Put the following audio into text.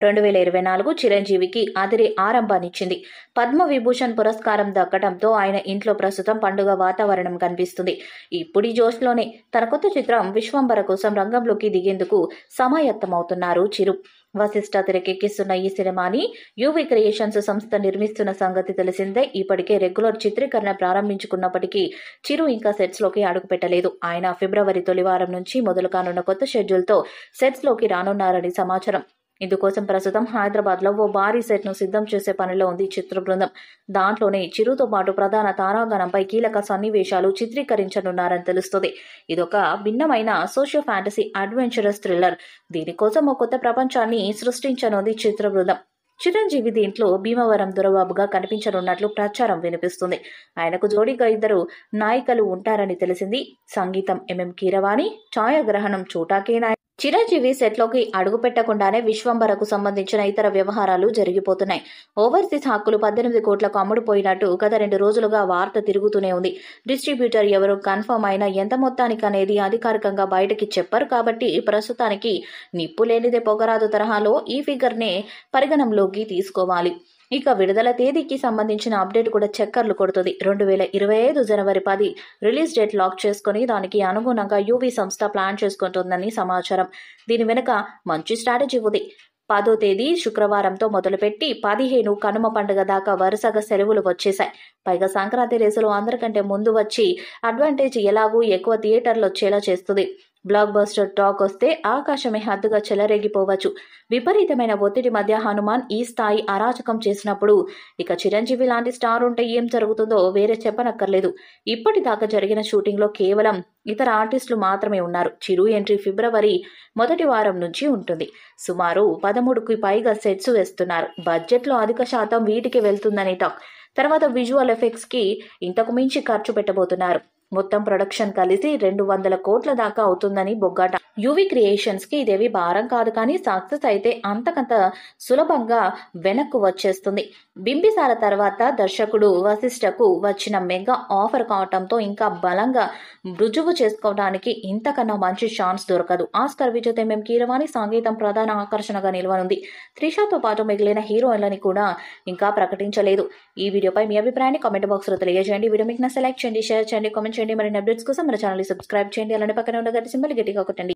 2024 చిరంజీవికి అదిరే ఆరంభాన్నిచ్చింది. పద్మవిభూషణ్ పురస్కారం దక్కడంతో ఆయన ఇంట్లో ప్రస్తుతం పండుగ వాతావరణం కనిపిస్తుంది. ఇప్పుడీ జోష్లోనే తన కొత్త చిత్రం విశ్వంబర కోసం రంగంలోకి దిగేందుకు సమాయత్తమవుతున్నారు చిరు. వశిష్ఠ తెరకెక్కిస్తున్న ఈ సినిమాని యూవీ క్రియేషన్స్ సంస్థ నిర్మిస్తున్న సంగతి తెలిసిందే. ఇప్పటికే రెగ్యులర్ చిత్రీకరణ ప్రారంభించుకున్నప్పటికీ చిరు ఇంకా సెట్స్ లోకి అడుగుపెట్టలేదు. ఆయన ఫిబ్రవరి తొలి వారం నుంచి మొదలు కానున్న కొత్త షెడ్యూల్ తో సెట్స్ లోకి రానున్నారని సమాచారం. ఇందుకోసం ప్రస్తుతం హైదరాబాద్ లో ఓ భారీ సెట్ ను సిద్ధం చేసే పనిలో ఉంది చిత్ర బృందం. దాంట్లోనే చిరుతో పాటు ప్రధాన తారాగణంపై కీలక సన్నివేశాలు చిత్రీకరించనున్నారని తెలుస్తుంది. ఇదొక భిన్నమైన సోషియో ఫ్యాంటసీ అడ్వెంచరస్ థ్రిల్లర్. దీనికోసం ఓ కొత్త ప్రపంచాన్ని సృష్టించనుంది చిత్ర బృందం. చిరంజీవి దీంట్లో భీమవరం దొరబాబుగా కనిపించనున్నట్లు ప్రచారం వినిపిస్తుంది. ఆయనకు జోడీగా ఇద్దరు నాయికలు ఉంటారని తెలిసింది. సంగీతం ఎంఎం కీరవాణి, ఛాయాగ్రహణం చోటాకే నాయక్. చిరంజీవి సెట్లోకి అడుగు పెట్టకుండానే విశ్వంబరకు సంబంధించిన ఇతర వ్యవహారాలు జరిగిపోతున్నాయి. ఓవర్సీస్ హక్కులు 18 కోట్లకు అమ్ముడుపోయినట్టు గత 2 రోజులుగా వార్త తిరుగుతూనే ఉంది. డిస్ట్రిబ్యూటర్ ఎవరు కన్ఫర్మ్ అయినా ఎంత మొత్తానికి అనేది అధికారికంగా బయటకి చెప్పరు. కాబట్టి ప్రస్తుతానికి నిప్పు లేనిదే పొగరాదు తరహాలో ఈ ఫిగర్ నే పరిగణంలోకి తీసుకోవాలి. ఇక విడుదల తేదీకి సంబంధించిన అప్డేట్ కూడా చక్కర్లు కొడుతుంది. 2025 జనవరి 10 రిలీజ్ డేట్ లాక్ చేసుకుని దానికి అనుగుణంగా యూవీ సంస్థ ప్లాన్ చేసుకుంటుందని సమాచారం. దీని వెనుక మంచి స్ట్రాటజీ ఉంది. 10వ తేదీ శుక్రవారంతో మొదలుపెట్టి 15 కనుమ పండుగ దాకా వరుసగా సెలవులు వచ్చేశాయి. పైగా సంక్రాంతి రేసులు అందరికంటే ముందు వచ్చి అడ్వాంటేజ్ ఎలాగూ ఎక్కువ థియేటర్లు వచ్చేలా చేస్తుంది. బ్లాక్ బస్టర్ టాక్ వస్తే ఆకాశమే హద్దుగా చెలరేగిపోవచ్చు. విపరీతమైన ఒత్తిడి మధ్య హనుమాన్ ఈ స్థాయి అరాచకం చేసినప్పుడు ఇక చిరంజీవి లాంటి స్టార్ ఉంటే ఏం జరుగుతుందో వేరే చెప్పనక్కర్లేదు. ఇప్పటిదాకా జరిగిన షూటింగ్ లో కేవలం ఇతర ఆర్టిస్టులు మాత్రమే ఉన్నారు. చిరు ఎంట్రీ ఫిబ్రవరి మొదటి వారం నుంచి ఉంటుంది. సుమారు 13కి పైగా సెట్స్ వేస్తున్నారు. బడ్జెట్ లో అధిక శాతం వీటికి వెళ్తుందని టాక్. తర్వాత విజువల్ ఎఫెక్ట్స్ కి ఇంతకు మించి ఖర్చు పెట్టబోతున్నారు. మొత్తం ప్రొడక్షన్ కలిసి 200 కోట్ల దాకా అవుతుందని బొగ్గాట. యూవీ క్రియేషన్స్ కి ఇదేవి భారం కాదు, కానీ సక్సెస్ అయితే అంతకంత సులభంగా వెనక్కు వచ్చేస్తుంది. బింబిసార తర్వాత దర్శకుడు వశిష్ఠకు వచ్చిన మెగా ఆఫర్ కావటంతో ఇంకా బలంగా రుజువు చేసుకోవడానికి ఇంతకన్నా మంచి ఛాన్స్ దొరకదు. ఆస్కార్ విజేత ఎంఎం కీరవాణి సంగీతం ప్రధాన ఆకర్షణగా నిలవనుంది. త్రిషతో పాటు మిగిలిన హీరోయిన్లని కూడా ఇంకా ప్రకటించలేదు. ఈ వీడియోపై మీ అభిప్రాయాన్ని కామెంట్ బాక్స్ లో తెలియజేయండి. వీడియో మీకు నచ్చితే లైక్ చేయండి, షేర్ చేయండి, కామెంట్ చేయండి. మరిన్ని అప్డేట్స్ కోసం మన ఛానల్ సబ్స్క్రైబ్ చేయండి. అలానే పక్కన ఉన్న గంట సింబల్ గట్టిగా కొట్టండి.